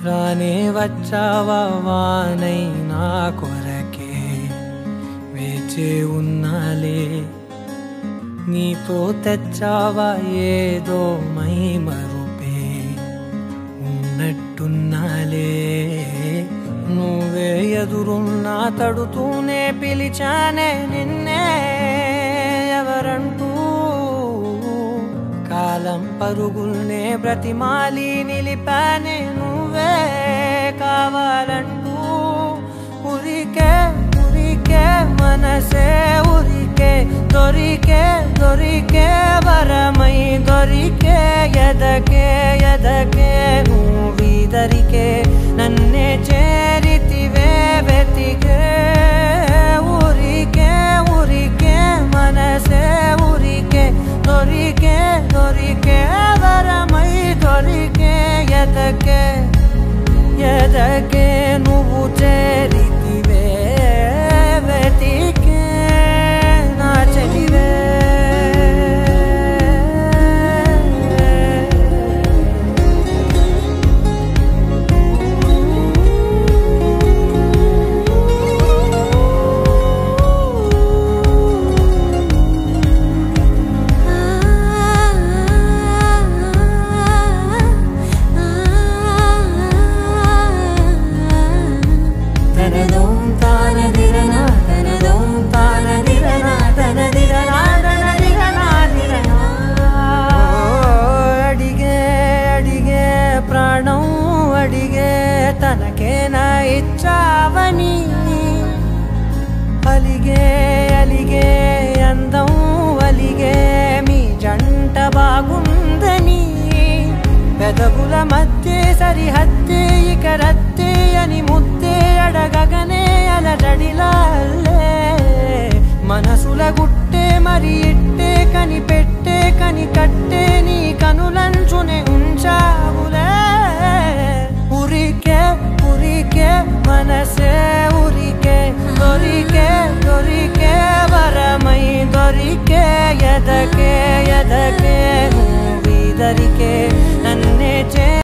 రానే వచ్చావా వానై నా కొరకే వేచే ఉన్నాలే నీతో తెచ్చావా ఏదో మై మరుపే ఉన్నట్టున్నాలే నువ్వే ఎదురున్నా తడుతూనే పిలిచానే నిన్నే ఎవరంటూ కాలం పరుగుల్నే బ్రతిమాలి నిలిపానే నువ్వే కావాలంటూ ఉరికే ఉరికే మనసే ఉరికే దొరికే దొరికే వరమై దొరికే ఎదకే ఎదకే నువ్విదరికే నన్నే చేరితివే వెతికే ఉరికే ఉరికే మనసే ఉరికే దొరికే దొరికే వరమై దొరికే ఎదకే ఎదకే నువ్వు చేరితివే వెతికే నా చెలివే తనకేనా ఇచ్చావని అలిగే అలిగే అందం అలిగే మీ జంట బాగుందని పెదవుల మధ్య సరిహద్దే ఇక రద్దే అని ముద్దే అడగగనే అలజడిలాల్లే మనసుల గుట్టే మరి ఇట్టే కనిపెట్టే కని కట్టే నీ కనులంచునే ఉంచావులే ఉరికే ఉరికే మనసే ఉరికే దొరికే దొరికే వరమై దొరికే ఎదకే ఎదకే